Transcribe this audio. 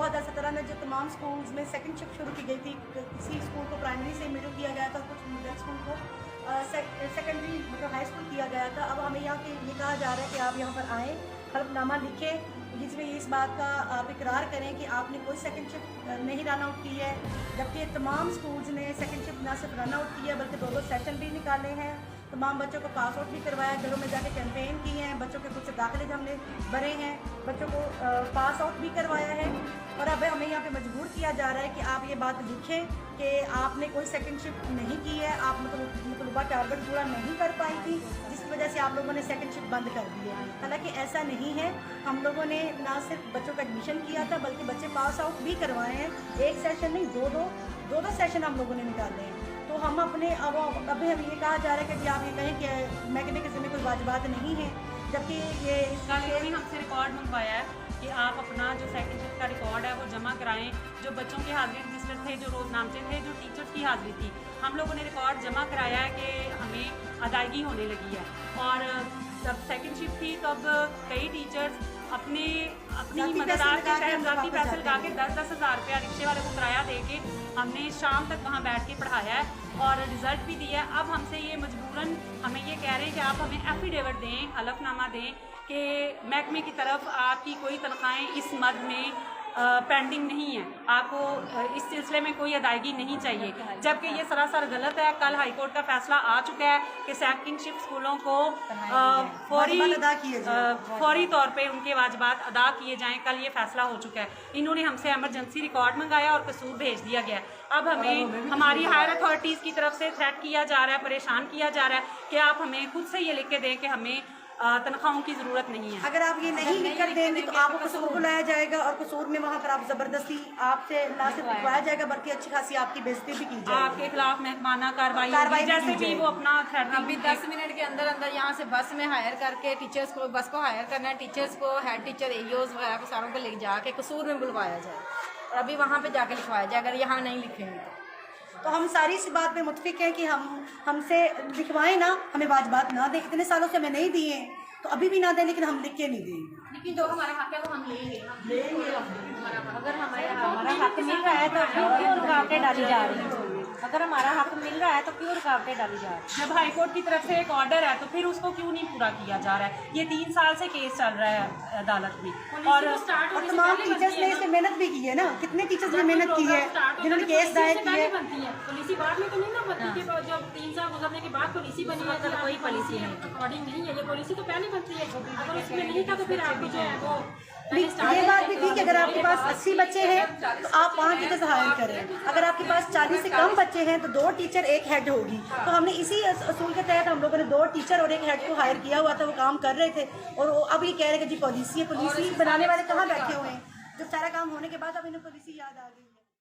2017 में जो तमाम स्कूल्स में सेकंड शिफ्ट शुरू की गई थी, किसी स्कूल को प्राइमरी से मिडिल किया गया था, कुछ मिडिल स्कूल को सेकेंडरी मतलब हाई स्कूल किया गया था। अब हमें यहाँ के ये कहा जा रहा है कि आप यहाँ पर आएँ, हलफनामा लिखें जिसमें इस बात का आप इकरार करें कि आपने कोई सेकंड शिफ्ट नहीं रन आउट की है, जबकि तमाम स्कूल्स ने सेकंड शिफ्ट ना सिर्फ रन आउट की है बल्कि 2-2 सेशन भी निकाले हैं। तमाम बच्चों को पास आउट भी करवाया, घरों में जाके कैंपेन किए हैं, बच्चों के कुछ दाखिले हमने भरे हैं, बच्चों को पास आउट भी करवाया है। और अब हमें यहाँ पे मजबूर किया जा रहा है कि आप ये बात लिखें कि आपने कोई सेकंड शिफ्ट नहीं की है, आप मतलूबा टारगेट पूरा नहीं कर पाई थी, जिसकी वजह से आप लोगों ने सेकंड शिफ्ट बंद कर दी है। हालांकि ऐसा नहीं है, हम लोगों ने ना सिर्फ बच्चों का एडमिशन किया था बल्कि बच्चे पास आउट भी करवाए हैं। एक सेशन नहीं, दो सेशन हम लोगों ने निकाले हैं। तो हम अपने अब अभी हम ये कहा जा रहा है कि जी आप ये कहें कि महकमे के ज़िम्मे कोई वाजिबात नहीं है, जबकि ये हमसे रिकॉर्ड मंगवाया है कि आप अपना जो सेकंड शिफ्ट का रिकॉर्ड है वो जमा कराएं। जो बच्चों के हाजिरी रजिस्टर थे, जो रोजनामचे थे, जो टीचर्स की हाजिरी थी, हम लोगों ने रिकॉर्ड जमा कराया है कि हमें अदायगी होने लगी है। और जब सेकंड शिफ्ट थी तब कई टीचर्स अपनी मददार के तहत ज़ाती पैसे लगा के 10-10 हज़ार रुपया रिक्शे वाले को किराया दे के हमने शाम तक वहाँ बैठ के पढ़ाया है और रिज़ल्ट भी दिया है। अब हमसे ये मजबूरन हमें ये कह रहे हैं कि आप हमें एफिडेविट दें, हलफनामा दें कि महकमे की तरफ आपकी कोई तनख्वाहें इस मद में पेंडिंग नहीं है, आपको इस सिलसिले में कोई अदायगी नहीं चाहिए, जबकि ये सरासर गलत है। कल हाई कोर्ट का फैसला आ चुका है कि सेकंड शिफ्ट स्कूलों को फौरी तौर पे उनके वाजिबात अदा किए जाएं। कल ये फैसला हो चुका है। इन्होंने हमसे एमरजेंसी रिकॉर्ड मंगाया और कसूर भेज दिया गया। अब हमें हमारी हायर अथॉरिटीज़ की तरफ से थ्रेट किया जा रहा है, परेशान किया जा रहा है कि आप हमें खुद से ये लिख के दें कि हमें तनख्वाहों की ज़रूरत नहीं है। अगर आप ये नहीं लिख कर देंगे तो आपको कसूर बुलाया जाएगा और कसूर में वहाँ पर आप ज़बरदस्ती आपसे ना सिर्फ लिखवाया जाएगा बल्कि अच्छी खासी आपकी बेइज्जती भी की जाएगी, आपके खिलाफ महकमाना कार्रवाई जैसे भी वो अपना अभी 10 मिनट के अंदर अंदर यहाँ से बस में हायर करके टीचर्स को बस को हायर करना है, टीचर्स को हेड टीचर एईओज़ वगैरह को सारों को ले जाके कसूर में बुलवाया जाए और अभी वहाँ पे जाके लिखवाया जाए अगर यहाँ नहीं लिखेंगे तो हम सारी इस बात में मुत्फिक हैं कि हमसे लिखवाएं ना, हमें वाजिबात ना दें। इतने सालों से हमें नहीं दिए तो अभी भी ना दें, लेकिन हम लिख के नहीं देंगे। लेकिन जो हमारा हक है वो हम लेंगे। अगर हमारा हक मिल रहा है तो क्यों रुकावटें डाली जा रही हैं? अगर हमारा हक मिल रहा है तो क्यों रुकावटें डाली जा रही है? जब हाई कोर्ट की तरफ से एक ऑर्डर है तो फिर उसको क्यों नहीं पूरा किया जा रहा है? ये 3 साल से केस चल रहा है अदालत में और तमाम टीचर्स ने इसमें मेहनत भी की है ना, कितने टीचर्स ने मेहनत की है जिन्होंने केस दायर किए। पॉलिसी बाद में तो नहीं ना बनती कि जब 3 साल गुजरने के बाद पॉलिसी बनी है, तो कोई पॉलिसी है अकॉर्डिंग नहीं है। ये पॉलिसी तो पहले बनती है, अगर उसमें नहीं था तो फिर आपको जो है वो ये बात भी थी कि अगर आपके पास 80 बच्चे हैं तो आप 5 टीचर्स हायर करें, अगर आपके पास 40 से कम बच्चे हैं तो 2 टीचर 1 हेड होगी। तो हमने इसी असूल के तहत हम लोगों ने 2 टीचर और 1 हेड को हायर किया हुआ था, वो काम कर रहे थे। और अब ये कह रहे हैं कि जी पॉलिसी बनाने वाले कहाँ बैठे हुए हैं, जब सारा काम होने के बाद अब इन्हें पॉलिसी याद आ गई।